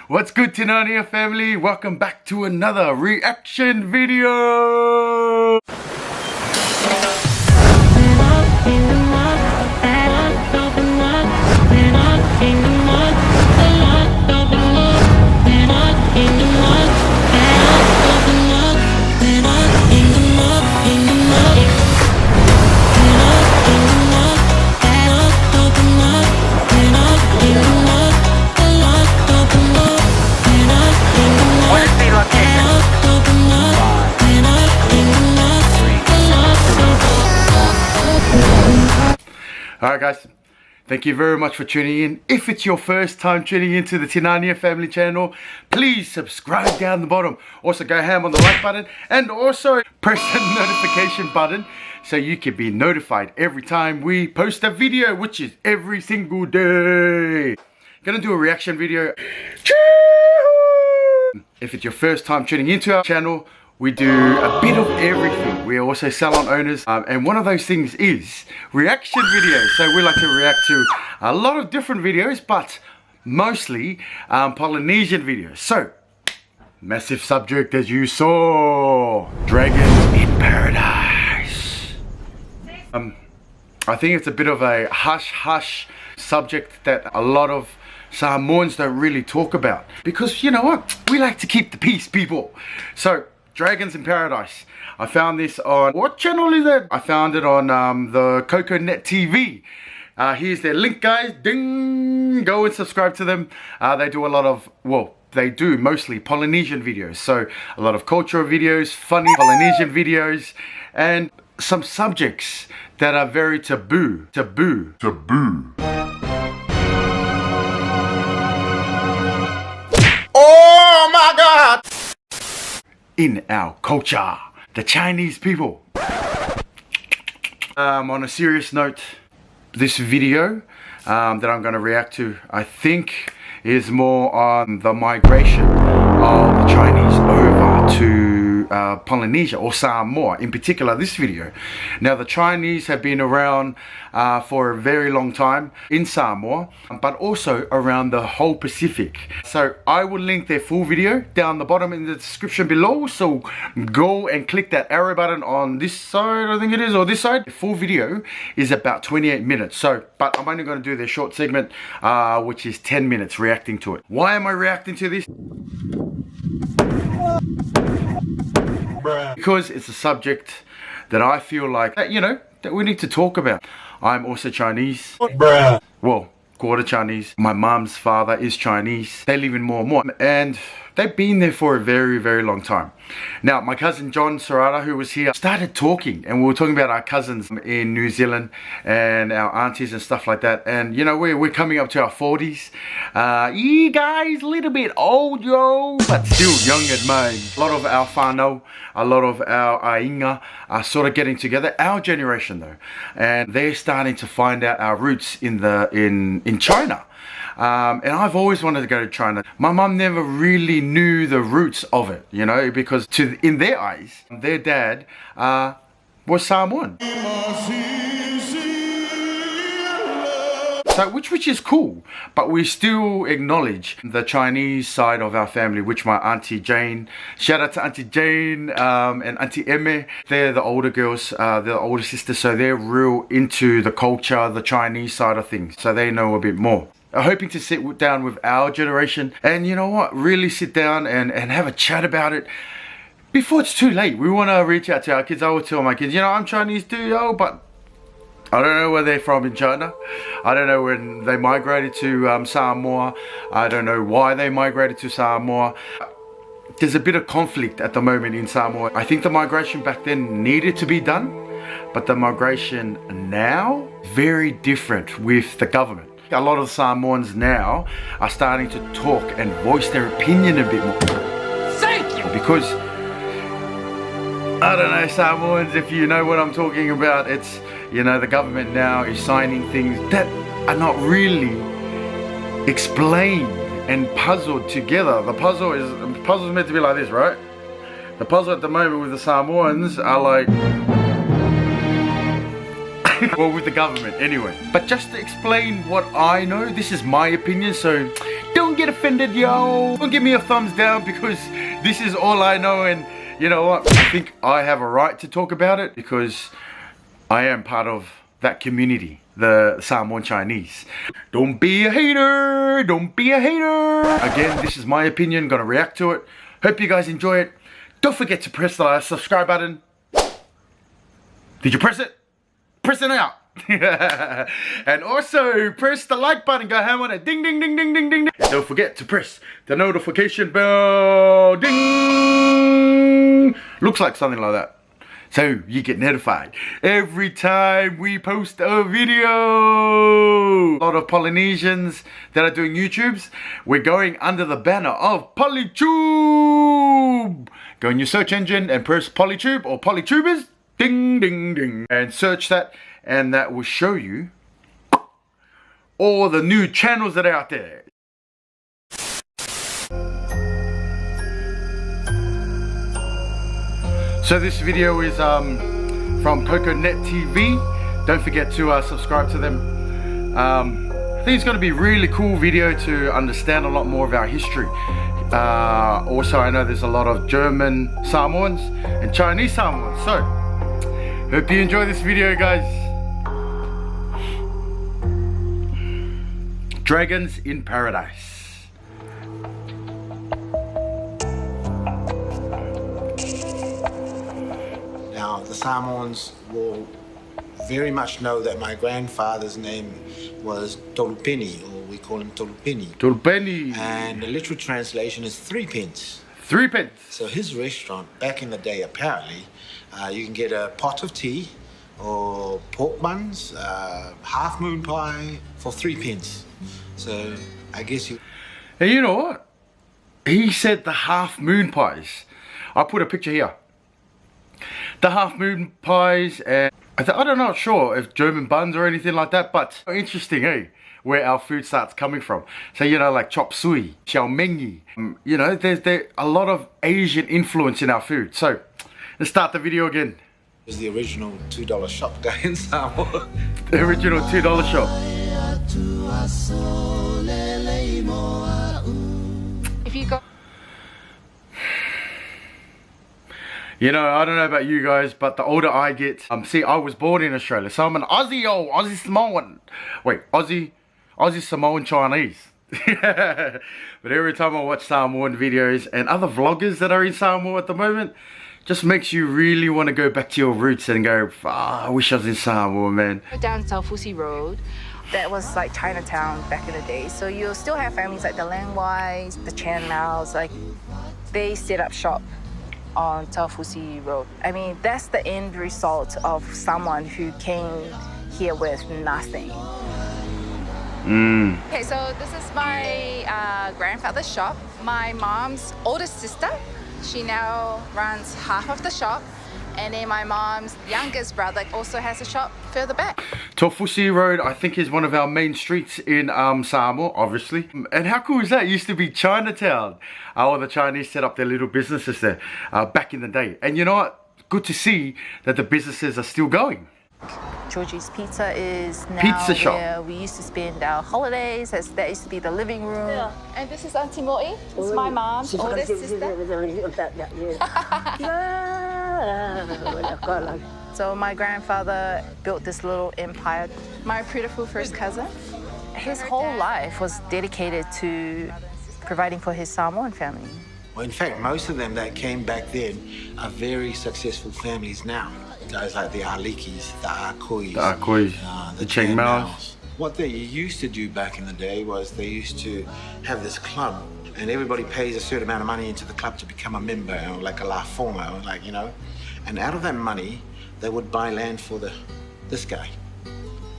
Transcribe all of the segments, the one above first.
What's good, Tinania family? Welcome back to another reaction video. Alright guys, thank you very much for tuning in. If it's your first time tuning into the Tinania family channel, please subscribe down the bottom. Also go ham on the like button and also press the notification button so you can be notified every time we post a video, which is every single day. Gonna do a reaction video. If it's your first time tuning into our channel, we do a bit of everything. We are also salon owners, and one of those things is reaction videos. So we like to react to a lot of different videos, but mostly Polynesian videos. So, massive subject as you saw, dragons in paradise. I think it's a bit of a hush-hush subject that a lot of Samoans don't really talk about. Because you know what? We like to keep the peace, people. So, Dragons in Paradise. I found this on, what channel is it? I found it on the CocoNet TV. Here's their link, guys. Ding! Go and subscribe to them. They do a lot of, well, they do mostly Polynesian videos. So a lot of cultural videos, funny Polynesian videos, and some subjects that are very taboo. Taboo. Oh my God! In our culture, the Chinese people. On a serious note, this video that I'm going to react to, I think, is more on the migration of the Chinese over to Polynesia or Samoa, in particular this video. Now the Chinese have been around for a very long time in Samoa, but also around the whole Pacific. So I will link their full video down the bottom in the description below, so go and click that arrow button on this side, I think it is, or this side. The full video is about 28 minutes, so, but I'm only going to do their short segment, which is 10 minutes reacting to it. Why am I reacting to this? Because it's a subject that I feel like, you know, that we need to talk about. I'm also Chinese. Well, quarter Chinese. My mom's father is Chinese. They live in Moa, and they've been there for a very, very long time. Now, my cousin John Serrata, who was here, started talking, and we were talking about our cousins in New Zealand and our aunties and stuff like that. And you know, we're coming up to our 40s. You guys, a little bit old, yo, but still young at mind. A lot of our whānau, a lot of our ainga are sort of getting together. Our generation, though, and they're starting to find out our roots in China. And I've always wanted to go to China. My mum never really knew the roots of it, you know, because in their eyes, their dad was Samoan. So, which is cool, but we still acknowledge the Chinese side of our family, which my Auntie Jane, shout out to Auntie Jane and Auntie Emme, they're the older girls, they're the older sisters, so they're real into the culture, the Chinese side of things, so they know a bit more. Hoping to sit down with our generation and, you know what, really sit down and have a chat about it before it's too late. We want to reach out to our kids. I will tell my kids, you know, I'm Chinese too, yo, but I don't know where they're from in China. I don't know when they migrated to Samoa. I don't know why they migrated to Samoa. There's a bit of conflict at the moment in Samoa. I think the migration back then needed to be done, but the migration now, very different with the government. A lot of Samoans now are starting to talk and voice their opinion a bit more. Thank you! Because, I don't know, Samoans, if you know what I'm talking about, it's, you know, the government now is signing things that are not really explained and puzzled together. The puzzle's meant to be like this, right? The puzzle at the moment with the Samoans are like Or with the government, anyway. But just to explain what I know, this is my opinion, so don't get offended, yo. Don't give me a thumbs down because this is all I know, and you know what? I think I have a right to talk about it because I am part of that community, the Samoan Chinese. Don't be a hater, don't be a hater. Again, this is my opinion, gonna react to it. Hope you guys enjoy it. Don't forget to press the subscribe button. Did you press it? Press it now. And also press the like button, go ham on it. Ding ding ding ding ding ding ding. Don't forget to press the notification bell. Ding. Looks like something like that. So you get notified every time we post a video. A lot of Polynesians that are doing YouTubes, we're going under the banner of Polytube. Go in your search engine and press Polytube or Polytubers. Ding ding ding. And search that, and that will show you all the new channels that are out there. So this video is from Coconet TV. Don't forget to subscribe to them. I think it's going to be a really cool video to understand a lot more of our history. Also, I know there's a lot of German Samoans and Chinese Samoans. So, hope you enjoy this video, guys. Dragons in Paradise. Now, the Samoans will very much know that my grandfather's name was Tolupeni, or we call him Tolupeni. Tolupeni. And the literal translation is 3 pence. 3 pence. So his restaurant, back in the day, apparently, you can get a pot of tea or pork buns, half moon pie for 3 pence. So I guess you... Hey, you know what? He said the half moon pies. I'll put a picture here. The half moon pies, and I'm not sure if German buns or anything like that, but interesting, hey, where our food starts coming from. So, you know, like chop suey, xiao mengi, you know, there's a lot of Asian influence in our food. So, let's start the video again. It was the original $2 shop guy in Samoa. The original $2 shop. If you go... You know, I don't know about you guys, but the older I get, see, I was born in Australia, so I'm an Aussie, Aussie Samoan. Wait, Aussie Samoan Chinese. But every time I watch Samoan videos and other vloggers that are in Samoa at the moment, just makes you really want to go back to your roots and go, I wish I was in Samoa, man. Down Taufusi Road, that was like Chinatown back in the day. So you'll still have families like the Langwais, the Chan Laos, like they set up shop on Taufusi Road. I mean, that's the end result of someone who came here with nothing. Okay, so this is my grandfather's shop. My mom's oldest sister, she now runs half of the shop. And then my mom's youngest brother also has a shop further back. Taufusi Road, I think, is one of our main streets in Samoa, obviously. And how cool is that? It used to be Chinatown. All the Chinese set up their little businesses there back in the day. And you know what? Good to see that the businesses are still going. Georgie's Pizza is now Pizza shop. where we used to spend our holidays. That used to be the living room. Yeah. And this is Auntie Moi. It's my mom's oldest sister. So my grandfather built this little empire. My beautiful first cousin, his whole life was dedicated to providing for his Samoan family. Well, in fact, most of them that came back then are very successful families now. Guys like the Alikis, the Akuis, the Cheng Maos. What they used to do back in the day was they used to have this club, and everybody pays a certain amount of money into the club to become a member, or like a la forma, or like, you know. And out of that money, they would buy land for this guy.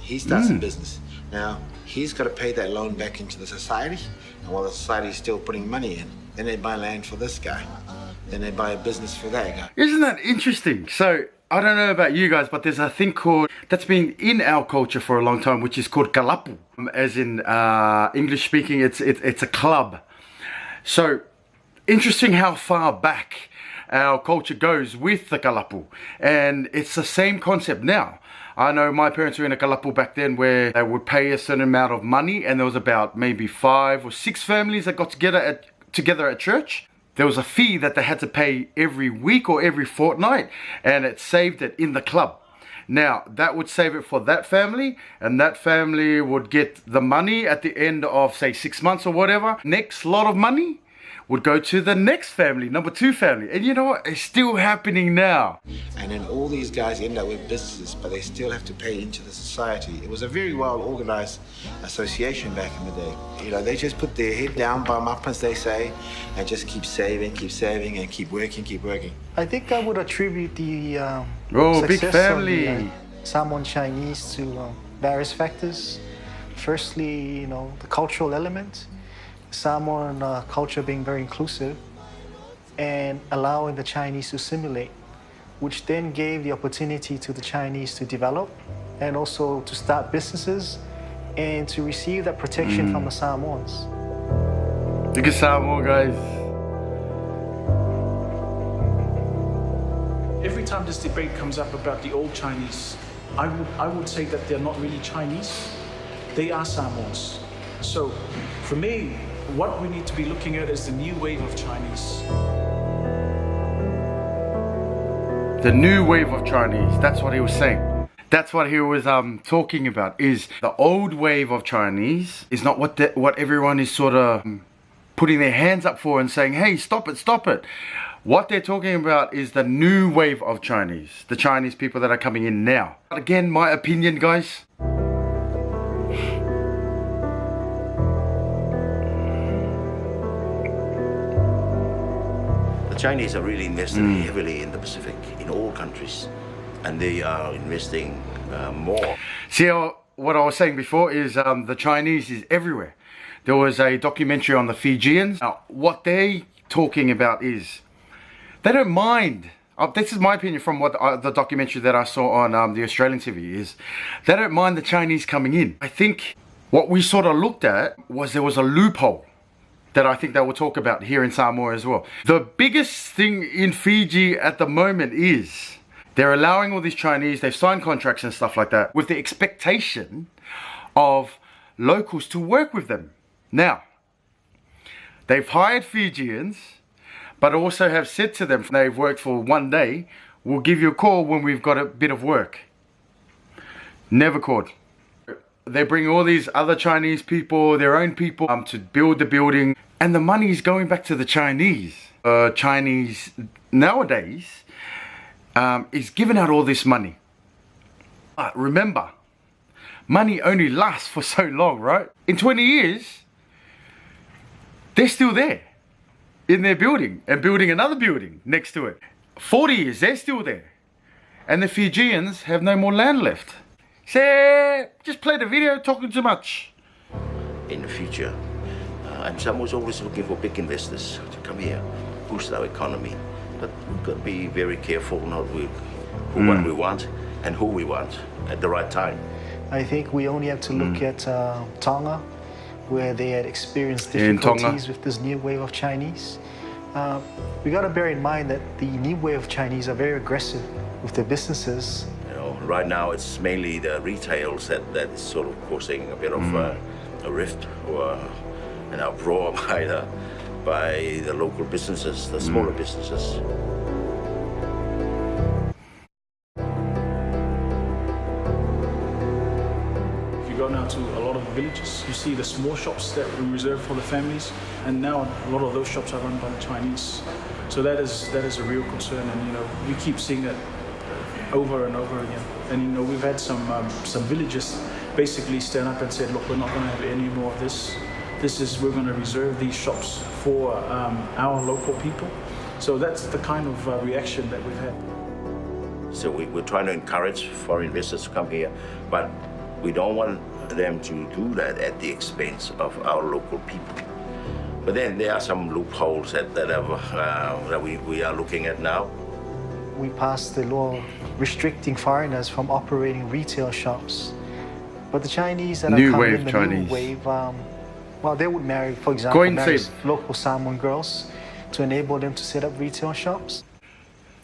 He starts a business. Now, he's got to pay that loan back into the society, and while the society is still putting money in, then they buy land for this guy. Then they buy a business for that guy. Isn't that interesting? So, I don't know about you guys, but there's a thing called, that's been in our culture for a long time, which is called kalapu. As in English speaking, it's a club. So, interesting how far back our culture goes with the kalapu. And it's the same concept now. I know my parents were in a kalapu back then where they would pay a certain amount of money, and there was about maybe 5 or 6 families that got together at church. There was a fee that they had to pay every week or every fortnight, and it saved it in the club. Now, that would save it for that family, and that family would get the money at the end of, say, 6 months or whatever. Next lot of money would go to the next family, number 2 family. And you know what? It's still happening now. And then all these guys end up with businesses, but they still have to pay into the society. It was a very well organized association back in the day. You know, they just put their head down, bum up, as they say, and just keep saving, and keep working, I think I would attribute the big success family. of the Samoan Chinese to various factors. Firstly, you know, the cultural element. Samoan culture being very inclusive and allowing the Chinese to assimilate, which then gave the opportunity to the Chinese to develop and also to start businesses and to receive that protection from the Samoans. Look at Samoa, guys. Every time this debate comes up about the old Chinese, I would say that they're not really Chinese. They are Samoans. So for me, what we need to be looking at is the new wave of Chinese. The new wave of Chinese, that's what he was saying. That's what he was talking about, is the old wave of Chinese is not what everyone is sort of putting their hands up for and saying, hey, stop it, stop it. What they're talking about is the new wave of Chinese, the Chinese people that are coming in now. Again, my opinion, guys. Chinese are really investing heavily in the Pacific, in all countries, and they are investing more. See, what I was saying before is the Chinese is everywhere. There was a documentary on the Fijians. Now, what they're talking about is they don't mind. This is my opinion from what the documentary that I saw on the Australian TV is they don't mind the Chinese coming in. I think what we sort of looked at was there was a loophole that I think they will talk about here in Samoa as well. The biggest thing in Fiji at the moment is they're allowing all these Chinese, they've signed contracts and stuff like that with the expectation of locals to work with them. Now, they've hired Fijians, but also have said to them, they've worked for 1 day, we'll give you a call when we've got a bit of work. Never called. They bring all these other Chinese people, their own people, to build the building. And the money is going back to the Chinese. Chinese nowadays is giving out all this money. But remember, money only lasts for so long, right? In 20 years, they're still there in their building and building another building next to it. 40 years, they're still there. And the Fijians have no more land left. Say, just play the video, talking too much. In the future, and Samoa's always looking for big investors to come here, boost our economy. But we've got to be very careful not with what we want and who we want at the right time. I think we only have to look at Tonga, where they had experienced difficulties with this new wave of Chinese. We got to bear in mind that the new wave of Chinese are very aggressive with their businesses. Right now, it's mainly the retails that is sort of causing a bit of a rift or an uproar by the local businesses, the smaller businesses. If you go now to a lot of the villages, you see the small shops that we reserve for the families, and now a lot of those shops are run by the Chinese. So that is a real concern, and we keep seeing that over and over again. And we've had some villages basically stand up and said, look, we're not going to have any more of this. We're going to reserve these shops for our local people. So that's the kind of reaction that we've had. So we're trying to encourage foreign investors to come here, but we don't want them to do that at the expense of our local people. But then there are some loopholes that we are looking at now. We passed the law restricting foreigners from operating retail shops. But the Chinese that are coming in the new wave, well, they would marry, for example, local Samoan girls to enable them to set up retail shops.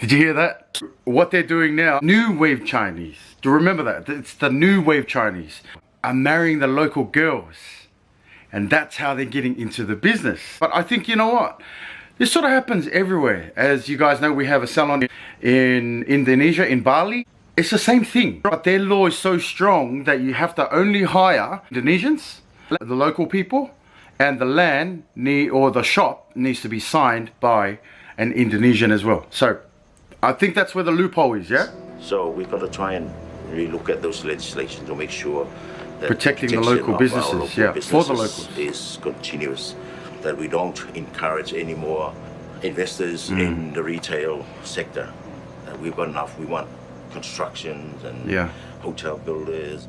Did you hear that? What they're doing now, new wave Chinese. Do you remember that? It's the new wave Chinese are marrying the local girls. And that's how they're getting into the business. But I think, you know what? This sort of happens everywhere. As you guys know, we have a salon in Indonesia, in Bali. It's the same thing. But their law is so strong that you have to only hire Indonesians, the local people, and the land or the shop needs to be signed by an Indonesian as well. So I think that's where the loophole is, yeah? So we've got to try and really look at those legislations to make sure that protecting the local businesses, for the locals is continuous, that we don't encourage any more investors in the retail sector. We've got enough. We want constructions and hotel builders.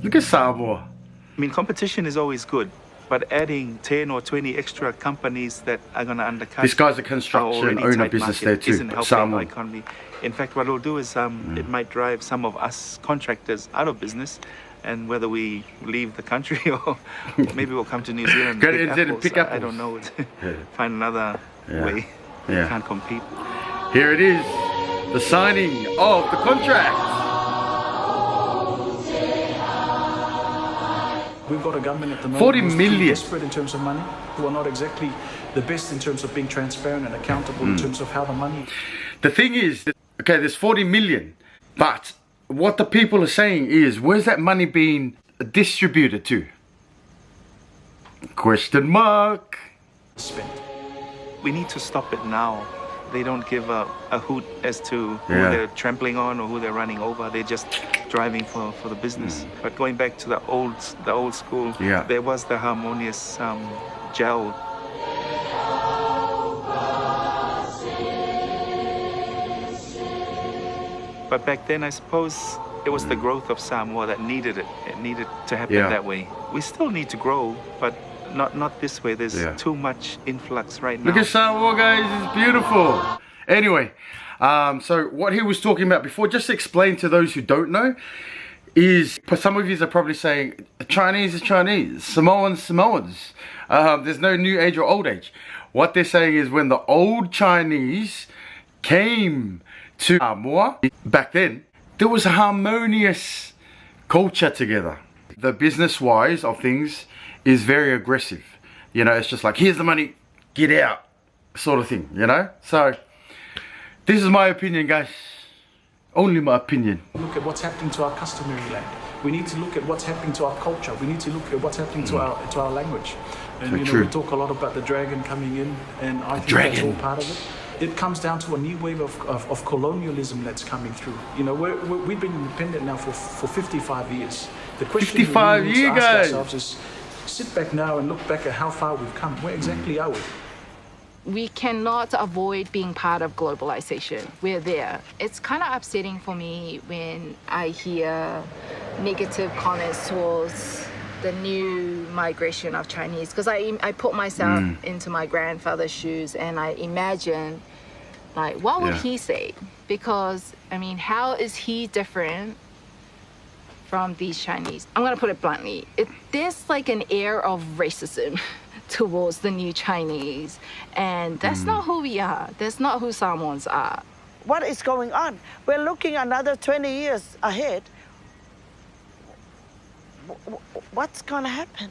Look at Samoa. I mean, competition is always good, but adding 10 or 20 extra companies that are going to undercut this guy's a construction owner business there too, isn't helping our economy. In fact, what it'll do is it might drive some of us contractors out of business, and whether we leave the country or maybe we'll come to New Zealand and pick apples. I don't know. Find another way. We can't compete. Here it is, the signing of the contract. We've got a government at the moment 40 who's million. desperate in terms of money, who are not exactly the best in terms of being transparent and accountable in terms of how the money. The thing is, okay, there's 40 million, but what the people are saying is, where's that money being distributed to? Question mark. Spent. We need to stop it now. They don't give a hoot as to who they're trampling on or who they're running over. They're just driving for the business. But going back to the old school, there was the harmonious gel. But back then, I suppose it was the growth of Samoa that needed it. It needed to happen that way. We still need to grow, but not this way. There's too much influx right now. Look at Samoa, guys. It's beautiful. Anyway, so what he was talking about before, just to explain to those who don't know, is some of you are probably saying Chinese is Chinese, Samoans, Samoans. There's no new age or old age. What they're saying is when the old Chinese came to Samoa, back then, there was a harmonious culture together. The business-wise of things is very aggressive. You know, it's just like, here's the money, get out, sort of thing, you know? So, this is my opinion, guys. Only my opinion. Look at what's happening to our customary land. We need to look at what's happening to our culture. We need to look at what's happening to our language. And so you know, we talk a lot about the dragon coming in, and I think that's all part of it. It comes down to a new wave of colonialism that's coming through. You know, we've been independent now for 55 years. The question 55 we need to years, ask guys. ourselves is, sit back now and look back at how far we've come. Where exactly are we? We cannot avoid being part of globalization. We're there. It's kind of upsetting for me when I hear negative comments towards the new migration of Chinese, because I put myself into my grandfather's shoes and I imagine, like, what would he say? Because, I mean, how is he different from these Chinese? I'm gonna put it bluntly. There's like an air of racism towards the new Chinese, and that's not who we are. That's not who Samoans are. What is going on? We're looking another 20 years ahead. What's gonna happen?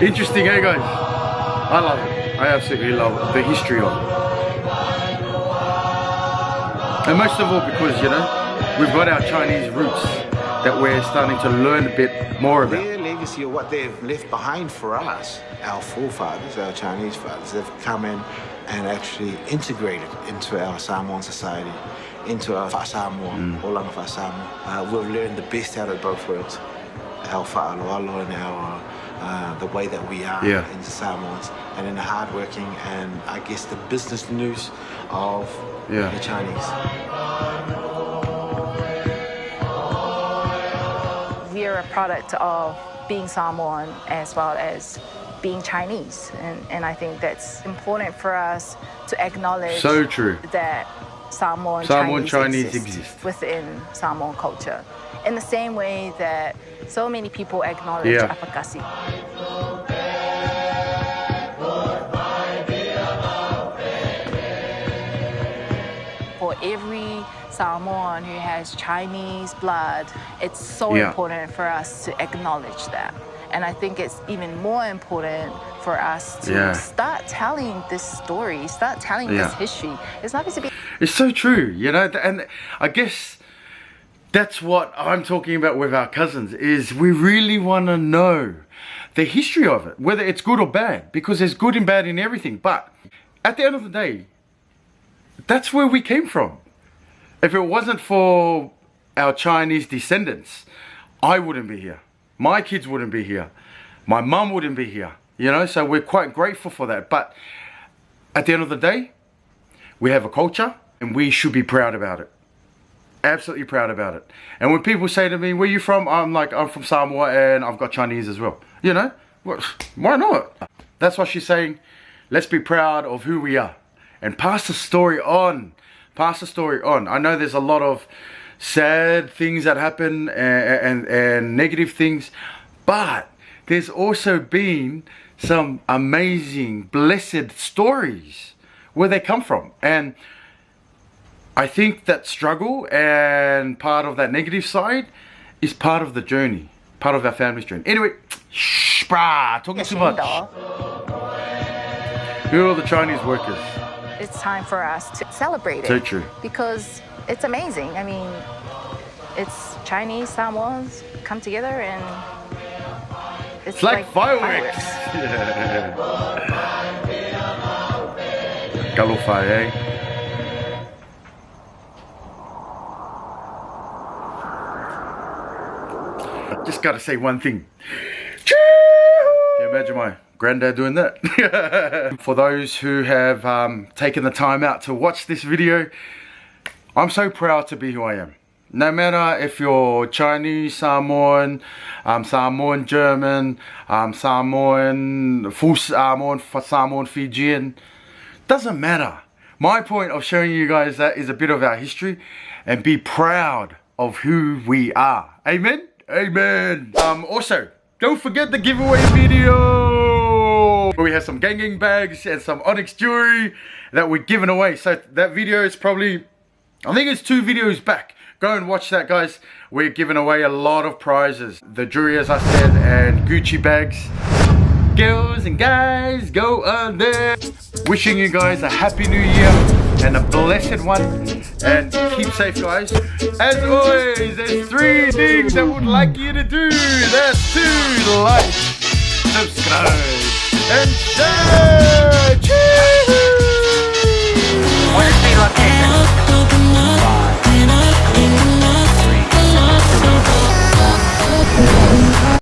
Interesting, eh, guys? I love it. I absolutely love the history of it. And most of all because, you know, we've got our Chinese roots that we're starting to learn a bit more about. Their legacy of what they've left behind for us, our forefathers, our Chinese fathers, they've come in and actually integrated into our Samoan society, into our Samoa, Olanga fa Samoa. We've learned the best out of both worlds, our whāaloalo and our the way that we are in the Samoans, and in the hardworking and I guess the business news of the Chinese. We are a product of being Samoan as well as being Chinese, and I think that's important for us to acknowledge So true. that Samoan Chinese exist within Samoan culture. In the same way that so many people acknowledge advocacy. For every Samoan who has Chinese blood, it's so important for us to acknowledge that. And I think it's even more important for us to start telling this story, start telling this history. It's not going to be... It's so true, you know, and I guess that's what I'm talking about with our cousins, is we really want to know the history of it, whether it's good or bad, because there's good and bad in everything. But at the end of the day, that's where we came from. If it wasn't for our Chinese descendants, I wouldn't be here. My kids wouldn't be here. My mum wouldn't be here. You know, so we're quite grateful for that. But at the end of the day, we have a culture and we should be proud about it. Absolutely proud about it. And when people say to me, where are you from? I'm like, I'm from Samoa and I've got Chinese as well. You know, why not? That's what she's saying. Let's be proud of who we are and pass the story on. Pass the story on. I know there's a lot of sad things that happen and negative things, but there's also been some amazing, blessed stories where they come from. And I think that struggle and part of that negative side is part of the journey, part of our family's journey. Anyway, shh, brah, talking too much. Who are all the Chinese workers? It's time for us to celebrate it. So true. Because it's amazing. I mean, it's Chinese Samoans come together and it's like fireworks. Yeah. Galofai, eh? I just gotta say one thing. Can you imagine my granddad doing that? For those who have taken the time out to watch this video, I'm so proud to be who I am. No matter if you're Chinese, Samoan, Samoan German, Samoan, full Samoan Fijian, doesn't matter. My point of showing you guys that is a bit of our history and be proud of who we are. Amen? Amen. Also, don't forget the giveaway video. We have some gang bags and some onyx jewelry that we're giving away. So that video is probably, I think it's 2 videos back. Go and watch that, guys. We're giving away a lot of prizes. The jewelry, as I said, and Gucci bags. Girls and guys, go on there. Wishing you guys a happy new year and a blessed one. And keep safe, guys. As always, there's 3 things I would like you to do. That's to like, subscribe, and share.